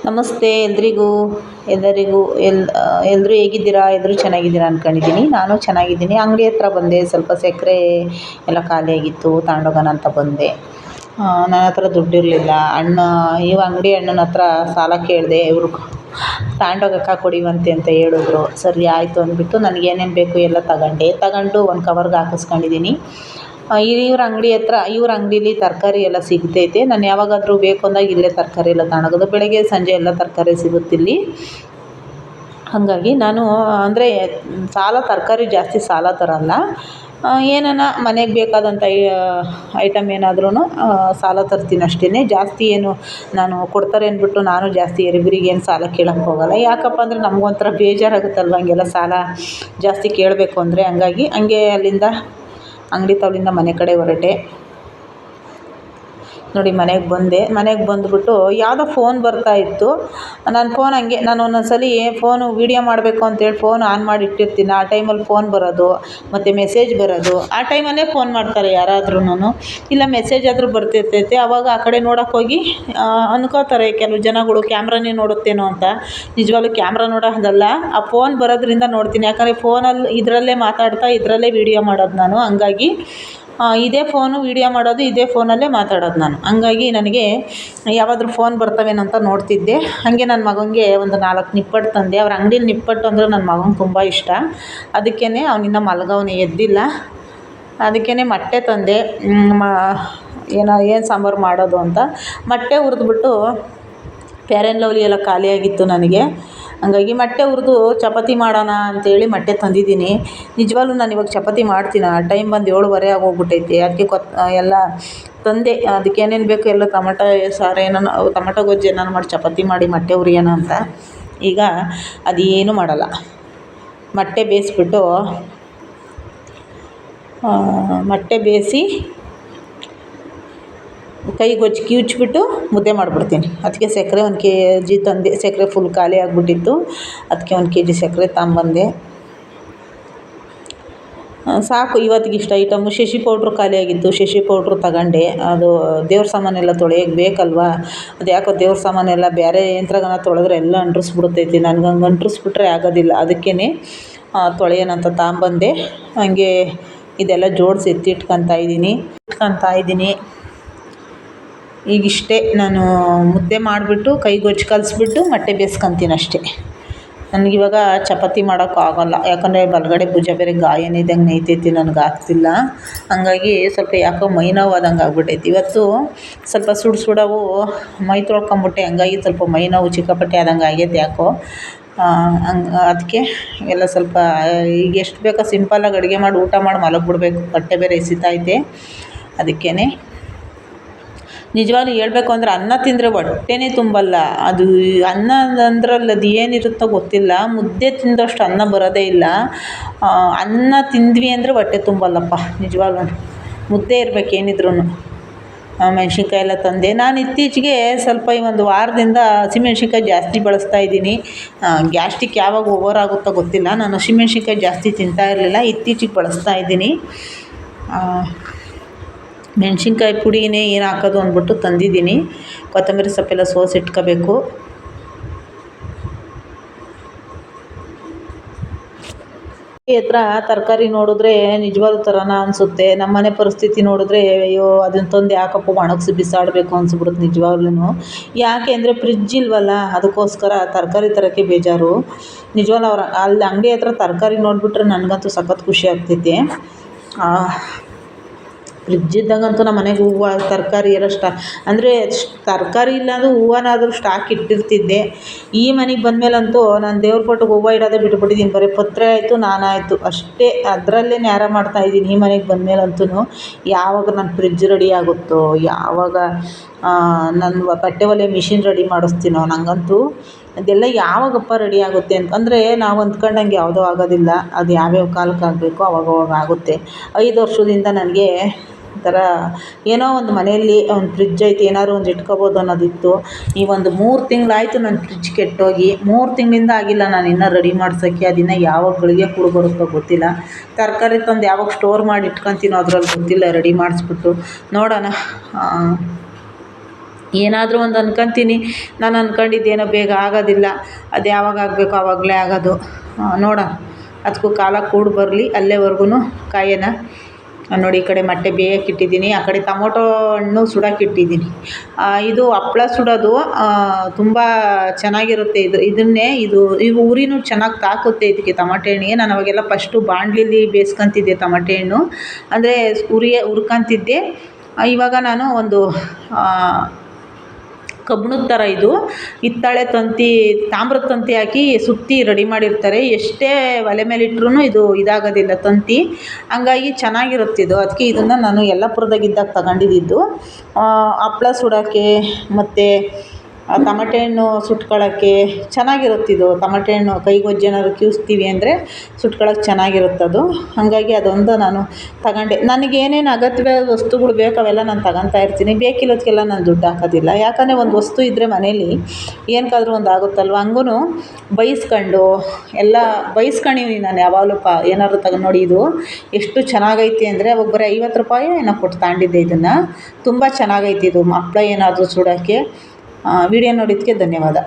ನಮಸ್ತೆ ಎಲ್ಲರಿಗೂ ಎಲ್ಲರೂ ಹೇಗಿದ್ದೀರಾ? ಎಲ್ಲರೂ ಚೆನ್ನಾಗಿದ್ದೀರಾ ಅಂದ್ಕೊಂಡಿದ್ದೀನಿ. ನಾನು ಚೆನ್ನಾಗಿದ್ದೀನಿ. ಅಂಗಡಿ ಹತ್ರ ಬಂದೆ, ಸ್ವಲ್ಪ ಸಕ್ಕರೆ ಎಲ್ಲ ಖಾಲಿಯಾಗಿತ್ತು, ತಗೊಂಡೋಗೋಣ ಅಂತ ಬಂದೆ. ನನ್ನ ಹತ್ರ ದುಡ್ಡಿರಲಿಲ್ಲ. ಅಂಗಡಿ ಅಣ್ಣನ ಹತ್ರ ಸಾಲ ಕೇಳಿದೆ. ಇವರು ತಗೊಂಡೋಗಕ್ಕ ಕೊಡಿವಂತೆ ಅಂತ ಹೇಳಿದ್ರು. ಸರಿ ಆಯಿತು ಅಂದ್ಬಿಟ್ಟು ನನಗೇನೇನು ಬೇಕು ಎಲ್ಲ ತಗೊಂಡು ಒಂದು ಕವರ್ಗೆ ಹಾಕಿಸ್ಕೊಂಡಿದ್ದೀನಿ. ಇವ್ರ ಅಂಗಡೀಲಿ ತರಕಾರಿ ಎಲ್ಲ ಸಿಗ್ತೈತೆ. ನಾನು ಯಾವಾಗಾದರೂ ಬೇಕು ಅಂದಾಗ ಇಲ್ಲೇ ತರಕಾರಿ ಎಲ್ಲ ತಗೊಂಡೋಗೋದು. ಬೆಳಗ್ಗೆ ಸಂಜೆ ಎಲ್ಲ ತರಕಾರಿ ಸಿಗುತ್ತಿಲ್ಲಿ. ಹಾಗಾಗಿ ನಾನು ಅಂದರೆ ತರಕಾರಿ ಜಾಸ್ತಿ ಸಾಲ ತರಲ್ಲ. ಏನಾನ ಮನೆಗೆ ಬೇಕಾದಂಥ ಐಟಮ್ ಏನಾದ್ರೂ ಸಾಲ ತರ್ತೀನಿ ಅಷ್ಟೇ. ಜಾಸ್ತಿ ಏನು ನಾನು ಕೊಡ್ತಾರೆ ಅಂದ್ಬಿಟ್ಟು ನಾನು ಜಾಸ್ತಿ ಏನು ಸಾಲ ಕೇಳೋಕ್ಕೆ ಹೋಗಲ್ಲ. ಯಾಕಪ್ಪ ಅಂದರೆ ನಮಗೊಂಥರ ಬೇಜಾರಾಗುತ್ತಲ್ವ ಹಂಗೆಲ್ಲ ಸಾಲ ಜಾಸ್ತಿ ಕೇಳಬೇಕು ಅಂದರೆ. ಹಂಗೆ ಅಲ್ಲಿಂದ ಅಂಗಡಿ ತವಲಿಂದ ಮನೆ ಕಡೆ ಹೊರಟೆ. ನೋಡಿ ಮನೆಗೆ ಬಂದುಬಿಟ್ಟು ಯಾವುದೋ ಫೋನ್ ಬರ್ತಾಯಿತ್ತು. ನನ್ನ ಫೋನ್ ನಾನು ಒಂದೊಂದ್ಸಲಿ ಫೋನು ವೀಡಿಯೋ ಮಾಡಬೇಕು ಅಂತೇಳಿ ಫೋನ್ ಆನ್ ಮಾಡಿ ಇಟ್ಟಿರ್ತೀನಿ. ಆ ಟೈಮಲ್ಲಿ ಫೋನ್ ಬರೋದು ಮತ್ತು ಮೆಸೇಜ್ ಬರೋದು. ಆ ಟೈಮಲ್ಲೇ ಫೋನ್ ಮಾಡ್ತಾರೆ ಯಾರಾದ್ರೂ, ಇಲ್ಲ ಮೆಸೇಜ್ ಆದರೂ ಬರ್ತಿರ್ತೈತೆ. ಆವಾಗ ಆ ಕಡೆ ನೋಡೋಕ್ಕೆ ಹೋಗಿ ಅಂದ್ಕೋತಾರೆ ಕೆಲವು ಜನಗಳು ಕ್ಯಾಮ್ರಾನೇ ನೋಡುತ್ತೇನೋ ಅಂತ. ನಿಜವಾಗ್ಲೂ ಕ್ಯಾಮ್ರಾ ನೋಡೋದಲ್ಲ, ಆ ಫೋನ್ ಬರೋದ್ರಿಂದ ನೋಡ್ತೀನಿ. ಯಾಕಂದರೆ ಫೋನಲ್ಲಿ ಇದರಲ್ಲೇ ಮಾತಾಡ್ತಾ ಇದರಲ್ಲೇ ವೀಡಿಯೋ ಮಾಡೋದು ನಾನು. ಹಂಗಾಗಿ ಇದೇ ಫೋನು ವೀಡಿಯೋ ಮಾಡೋದು, ಇದೇ ಫೋನಲ್ಲೇ ಮಾತಾಡೋದು ನಾನು. ಹಂಗಾಗಿ ನನಗೆ ಯಾವಾದರೂ ಫೋನ್ ಬರ್ತವೇನೋ ಅಂತ ನೋಡ್ತಿದ್ದೆ. ಹಾಗೆ ನನ್ನ ಮಗನಿಗೆ ಒಂದು 4 ನಿಪ್ಪಟ್ಟು ತಂದೆ. ಅವ್ರ ಅಂಗಡೀಲಿ ನಿಪ್ಪಟ್ಟು ಅಂದರೆ ನನ್ನ ಮಗನಿಗೆ ತುಂಬ ಇಷ್ಟ. ಅದಕ್ಕೇ ಅವನಿನ್ನ ಮಲಗವನೇ, ಎದ್ದಿಲ್ಲ. ಅದಕ್ಕೇ ಮೊಟ್ಟೆ ತಂದೆ. ಏನು ಸಾಂಬಾರು ಮಾಡೋದು ಅಂತ ಮೊಟ್ಟೆ ಹುರಿದ್ಬಿಟ್ಟು, ಫೇರ್ ಆ್ಯಂಡ್ ಲವ್ಲಿ ಎಲ್ಲ ಖಾಲಿಯಾಗಿತ್ತು ನನಗೆ. ಹಂಗಾಗಿ ಮೊಟ್ಟೆ ಹುರಿದು ಚಪಾತಿ ಮಾಡೋಣ ಅಂತೇಳಿ ಮೊಟ್ಟೆ ತಂದಿದ್ದೀನಿ. ನಿಜವಾಗ್ಲೂ ನಾನು ಇವಾಗ ಚಪಾತಿ ಮಾಡ್ತೀನಿ. ಆ ಟೈಮ್ ಬಂದು 7:15 ಆಗೋಗ್ಬಿಟ್ಟೈತೆ. ಅದಕ್ಕೆ ಎಲ್ಲ ತಂದೆ. ಅದಕ್ಕೆ ಏನೇನು ಬೇಕು ಎಲ್ಲ ಟೊಮಟೊ ಸಾರು ಟೊಮಟೊ ಗೊಜ್ಜು ಏನಾರು ಮಾಡಿ ಚಪಾತಿ ಮಾಡಿ ಮೊಟ್ಟೆ ಹುರಿಯೋಣ ಅಂತ. ಈಗ ಅದೇನು ಮಾಡಲ್ಲ. ಮೊಟ್ಟೆ ಬೇಯಿಸಿ ಕೈ ಗೊಜ್ಜು ಕಿವುಚ್ಬಿಟ್ಟು ಮುದ್ದೆ ಮಾಡಿಬಿಡ್ತೀನಿ. ಅದಕ್ಕೆ ಸಕ್ಕರೆ 1 kg ತಂದೆ. ಸಕ್ಕರೆ ಫುಲ್ ಖಾಲಿ ಆಗಿಬಿಟ್ಟಿತ್ತು. ಅದಕ್ಕೆ 1 kg ಸಕ್ಕರೆ ತಗೊಂಬಂದೆ. ಸಾಕು ಇವತ್ತಿಗೆ ಇಷ್ಟ ಐಟಮು. ಶಶಿ ಪೌಡ್ರು ಖಾಲಿಯಾಗಿತ್ತು. ಶಶಿ ಪೌಡ್ರು ತಗೊಂಡೆ. ಅದು ದೇವ್ರ ಸಾಮಾನೆಲ್ಲ ತೊಳೆಯೋಕ್ಕೆ ಬೇಕಲ್ವ. ಅದು ಯಾಕೋ ದೇವ್ರ ಸಾಮಾನೆಲ್ಲ ಬೇರೆ ಯಂತ್ರಗಾನ ತೊಳೆದ್ರೆ ಎಲ್ಲ ಅಂಟಿಸ್ಬಿಡ್ತೈತಿ. ನನಗೆ ಹಂಗೆ ಅಂಟಿಸ್ಬಿಟ್ರೆ ಆಗೋದಿಲ್ಲ. ಅದಕ್ಕೇ ತೊಳೆಯೋಣ ಅಂತ ತಗೊಂಬಂದೆ. ಹಂಗೆ ಇದೆಲ್ಲ ಜೋಡಿಸಿ ಇಟ್ಕೊತಾ ಇದ್ದೀನಿ. ಈಗಿಷ್ಟೇ. ನಾನು ಮುದ್ದೆ ಮಾಡಿಬಿಟ್ಟು ಕೈ ಗೊಜ್ಜು ಕಲಿಸ್ಬಿಟ್ಟು ಮೊಟ್ಟೆ ಬೇಯಿಸ್ಕೊತೀನಿ ಅಷ್ಟೇ. ನನಗಿವಾಗ ಚಪಾತಿ ಮಾಡೋಕ್ಕಾಗಲ್ಲ. ಯಾಕಂದರೆ ಬಲಗಡೆ ಭುಜ ಬೇರೆ ಗಾಯನೇ ಇದ್ದಂಗೆ ನೈತೈತಿ, ನನಗೆ ಆಗ್ತಿಲ್ಲ. ಹಂಗಾಗಿ ಸ್ವಲ್ಪ ಯಾಕೋ ಮೈ ನೋವು ಆದಂಗೆ ಆಗ್ಬಿಟ್ಟೈತಿ. ಇವತ್ತು ಸ್ವಲ್ಪ ಸುಡವು ಮೈ ತೊಳ್ಕೊಂಬಿಟ್ಟೆ. ಹಂಗಾಗಿ ಸ್ವಲ್ಪ ಮೈ ನೋವು ಸಿಕ್ಕಾಪಟ್ಟೆ ಆದಂಗೆ ಆಗೈತೆ ಯಾಕೋ. ಅದಕ್ಕೆ ಎಲ್ಲ ಸ್ವಲ್ಪ ಈಗ ಎಷ್ಟು ಬೇಕೋ ಸಿಂಪಲ್ಲಾಗಿ ಅಡುಗೆ ಮಾಡಿ ಊಟ ಮಾಡಿ ಮಲಗಿಬಿಡ್ಬೇಕು. ಹೊಟ್ಟೆ ಬೇರೆ ಎಸಿತೈತೆ. ಅದಕ್ಕೇ ನಿಜವಾಗ್ಲೂ ಹೇಳ್ಬೇಕು ಅಂದರೆ ಅನ್ನ ತಿಂದರೆ ಹೊಟ್ಟೆನೇ ತುಂಬಲ್ಲ. ಅದು ಅನ್ನ ಅಂದ್ರಲ್ಲಿ ಅದು ಏನಿರುತ್ತೋ ಗೊತ್ತಿಲ್ಲ. ಮುದ್ದೆ ತಿಂದಷ್ಟು ಅನ್ನ ಬರೋದೇ ಇಲ್ಲ. ಅನ್ನ ತಿಂದ್ವಿ ಅಂದರೆ ಹೊಟ್ಟೆ ತುಂಬಲ್ಲಪ್ಪ ನಿಜವಾಗ್ಲೂ. ಮುದ್ದೆ ಇರಬೇಕು ಏನಿದ್ರೂ. ಮೆಣಸಿನ್ಕಾಯಿ ಎಲ್ಲ ತಂದೆ. ನಾನು ಇತ್ತೀಚೆಗೆ ಸ್ವಲ್ಪ ಈ ಒಂದು ವಾರದಿಂದ ಹಸಿಮೆಣ್ಸಿನ್ಕಾಯಿ ಜಾಸ್ತಿ ಬಳಸ್ತಾ ಇದ್ದೀನಿ. ಗ್ಯಾಸ್ಟ್ರಿಕ್ ಯಾವಾಗ ಓವರ್ ಆಗುತ್ತೋ ಗೊತ್ತಿಲ್ಲ. ನಾನು ಹಸಿಮೆಣ್ಸಿನ್ಕಾಯಿ ಜಾಸ್ತಿ ತಿಂತಾ ಇರಲಿಲ್ಲ. ಇತ್ತೀಚೆಗೆ ಬಳಸ್ತಾ ಇದ್ದೀನಿ. ಮೆಣಸಿನ್ಕಾಯಿ ಪುಡಿನೇ ಏನು ಹಾಕೋದು ಅಂದ್ಬಿಟ್ಟು ತಂದಿದ್ದೀನಿ. ಕೊತ್ತಂಬರಿ ಸೊಪ್ಪೆಲ್ಲ ಇಟ್ಕೋಬೇಕು. ಹತ್ರ ತರಕಾರಿ ನೋಡಿದ್ರೆ ನಿಜವಾದ ಥರನ ಅನಿಸುತ್ತೆ. ನಮ್ಮನೆ ಪರಿಸ್ಥಿತಿ ನೋಡಿದ್ರೆ ಅಯ್ಯೋ ಅದನ್ನು ತಂದು ಯಾಕಪ್ಪ ಒಣಗಿಸಿ ಬಿಸಾಡಬೇಕು ಅನಿಸ್ಬಿಡುತ್ತೆ ನಿಜವಾಗ್ಲೂ. ಯಾಕೆ ಅಂದರೆ ಫ್ರಿಜ್ ಇಲ್ವಲ್ಲ, ಅದಕ್ಕೋಸ್ಕರ ತರಕಾರಿ ತರೋಕ್ಕೆ ಬೇಜಾರು. ನಿಜವಾಗ್ಲೂ ಅಲ್ಲಿ ಅಂಗಡಿ ಹತ್ರ ತರಕಾರಿ ನೋಡಿಬಿಟ್ರೆ ನನಗಂತೂ ಸಖತ್ ಖುಷಿ ಆಗ್ತೈತೆ. ಫ್ರಿಜ್ ಇದ್ದಾಗಂತೂ ನಮ್ಮ ಮನೆಗೆ ಹೂವು ತರಕಾರಿ ಎಲ್ಲ ಅಂದರೆ ತರಕಾರಿ ಇಲ್ಲಾಂದ್ರೂ ಹೂವನಾದರೂ ಸ್ಟಾಕ್ ಇಟ್ಟಿರ್ತಿದ್ದೆ. ಈ ಮನೆಗೆ ಬಂದಮೇಲಂತೂ ನಾನು ದೇವ್ರ ಫೋಟೋಗೆ ಹೂವು ಇಡೋದೇ ಬಿಟ್ಬಿಟ್ಟಿದ್ದೀನಿ. ಬರೀ ಪತ್ರೆ ಆಯಿತು, ನಾನಾಯಿತು ಅಷ್ಟೇ. ಅದರಲ್ಲೇ ನ್ಯಾರ ಮಾಡ್ತಾಯಿದ್ದೀನಿ ಈ ಮನೆಗೆ ಬಂದಮೇಲಂತೂ. ಯಾವಾಗ ನನ್ನ ಫ್ರಿಜ್ ರೆಡಿ ಆಗುತ್ತೋ, ಯಾವಾಗ ನನ್ನ ಬಟ್ಟೆ ಹೊಲಿಯೋ ಮಿಷಿನ್ ರೆಡಿ ಮಾಡಿಸ್ತೀನೋ, ನನಗಂತೂ ಅದೆಲ್ಲ ಯಾವಾಗಪ್ಪ ರೆಡಿ ಆಗುತ್ತೆ ಅಂದರೆ ನಾವು ಅಂದ್ಕೊಂಡಂಗೆ ಯಾವುದೂ ಆಗೋದಿಲ್ಲ. ಅದು ಯಾವ್ಯಾವ ಕಾಲಕ್ಕೆ ಆಗಬೇಕೋ ಅವಾಗವಾಗ ಆಗುತ್ತೆ. 5 ವರ್ಷದಿಂದ ನನಗೆ ಒಂಥರ ಏನೋ ಒಂದು ಮನೆಯಲ್ಲಿ ಒಂದು ಫ್ರಿಜ್ ಐತಿ, ಏನಾದ್ರು ಒಂದು ಇಟ್ಕೋಬೋದು ಅನ್ನೋದಿತ್ತು. ಈ ಒಂದು 3 ತಿಂಗಳಾಯಿತು ನನ್ನ ಫ್ರಿಜ್ ಕೆಟ್ಟೋಗಿ. 3 ತಿಂಗಳಿಂದ ಆಗಿಲ್ಲ ನಾನು ಇನ್ನೂ ರೆಡಿ ಮಾಡ್ಸೋಕ್ಕೆ. ಅದಿನ್ನು ಯಾವಾಗ ಗಳಿಗೆ ಕೂಡ ಬರುತ್ತೋ ಗೊತ್ತಿಲ್ಲ. ತರಕಾರಿ ತಂದು ಯಾವಾಗ ಸ್ಟೋರ್ ಮಾಡಿ ಇಟ್ಕೊತೀನೋ ಅದ್ರಲ್ಲಿ ಗೊತ್ತಿಲ್ಲ. ರೆಡಿ ಮಾಡಿಸ್ಬಿಟ್ಟು ನೋಡೋಣ. ಏನಾದರೂ ಒಂದು ಅನ್ಕೊಂತೀನಿ, ನಾನು ಅನ್ಕೊಂಡಿದ್ದೇನೋ ಬೇಗ ಆಗೋದಿಲ್ಲ, ಅದು ಯಾವಾಗ ಆಗಬೇಕೋ ಆವಾಗಲೇ ಆಗೋದು. ನೋಡೋಣ, ಅದಕ್ಕೂ ಕಾಲ ಕೂಡಿ ಬರಲಿ, ಅಲ್ಲೇವರೆಗೂ ಕಾಯೋಣ. ನೋಡಿ ಈ ಕಡೆ ಮೊಟ್ಟೆ ಬೇಯಕ್ಕೆ ಇಟ್ಟಿದ್ದೀನಿ, ಆ ಕಡೆ ಟೊಮೊಟೊ ಹಣ್ಣು ಸುಡೋಕೆ ಇಟ್ಟಿದ್ದೀನಿ. ಇದು ಹಪ್ಳ ಸುಡೋದು ತುಂಬ ಚೆನ್ನಾಗಿರುತ್ತೆ. ಇದು ಉರಿನೂ ಚೆನ್ನಾಗಿ ತಾಕುತ್ತೆ ಇದಕ್ಕೆ, ಟಮಾಟೆ ಹಣ್ಣಿಗೆ. ನಾನು ಅವಾಗೆಲ್ಲ ಫಸ್ಟು ಬಾಣಲಿಲಿ ಬೇಯಿಸ್ಕೊತಿದ್ದೆ ಟಮಾಟೆ ಹಣ್ಣು, ಅಂದರೆ ಹುರ್ಕೊಂತಿದ್ದೆ. ಇವಾಗ ನಾನು ಒಂದು ಕಬ್ಬಿಣದ ಥರ ಇದು ಹಿತ್ತಾಳೆ ತಂತಿ, ತಾಮ್ರದ ತಂತಿ ಹಾಕಿ ಸುತ್ತಿ ರೆಡಿ ಮಾಡಿರ್ತಾರೆ. ಎಷ್ಟೇ ಒಲೆ ಮೇಲೆ ಇಟ್ರೂ ಇದು ಇದಾಗೋದಿಲ್ಲ ತಂತಿ, ಹಂಗಾಗಿ ಚೆನ್ನಾಗಿರುತ್ತಿದ್ದು. ಅದಕ್ಕೆ ಇದನ್ನು ನಾನು ಯಲ್ಲಾಪುರದಾಗಿದ್ದಾಗ ತಗೊಂಡಿದ್ದು. ಹಪ್ಳ ಸುಡೋಕ್ಕೆ ಮತ್ತು ಟಮಾಟೆ ಹಣ್ಣು ಸುಟ್ಕೊಳ್ಳೋಕ್ಕೆ ಚೆನ್ನಾಗಿರುತ್ತಿದ್ದು. ಟಮಾಟೆ ಹಣ್ಣು ಕೈಗೊಜ್ಜು ಏನಾದ್ರು ಕಿವುಚ್ತೀವಿ ಅಂದರೆ ಸುಟ್ಕೊಳ್ಳೋಕೆ ಚೆನ್ನಾಗಿರುತ್ತದು. ಹಾಗಾಗಿ ಅದೊಂದು ನಾನು ತಗೊಂಡೆ. ನನಗೇನೇನು ಅಗತ್ಯವಾದ ವಸ್ತುಗಳು ಬೇಕು ಅವೆಲ್ಲ ನಾನು ತಗೊತಾ ಇರ್ತೀನಿ. ಬೇಕಿಲ್ಲದಕ್ಕೆಲ್ಲ ನಾನು ದುಡ್ಡು ಹಾಕೋದಿಲ್ಲ. ಯಾಕಂದರೆ ಒಂದು ವಸ್ತು ಇದ್ದರೆ ಮನೇಲಿ ಏನಕ್ಕಾದ್ರೂ ಒಂದು ಆಗುತ್ತಲ್ವ. ಹಂಗೂ ಬೈಸ್ಕೊಂಡು ಎಲ್ಲ ಬೈಸ್ಕೊಂಡಿದ್ದೀನಿ ನಾನು ಯಾವಾಗಲೂ. ಏನಾದ್ರು ತಗೊಂಡು ನೋಡಿ, ಇದು ಎಷ್ಟು ಚೆನ್ನಾಗೈತಿ ಅಂದರೆ ಅವಾಗ ಬರೀ 50 ರೂಪಾಯಿ ಏನೋ ಕೊಟ್ಟು ತಗೊಂಡಿದ್ದೆ ಇದನ್ನು. ತುಂಬ ಚೆನ್ನಾಗೈತಿ ಇದು ಹಪ್ಳ ಏನಾದರೂ ಸುಡೋಕ್ಕೆ. ವಿಡಿಯೋ ನೋಡಿದ್ದಕ್ಕೆ ಧನ್ಯವಾದ.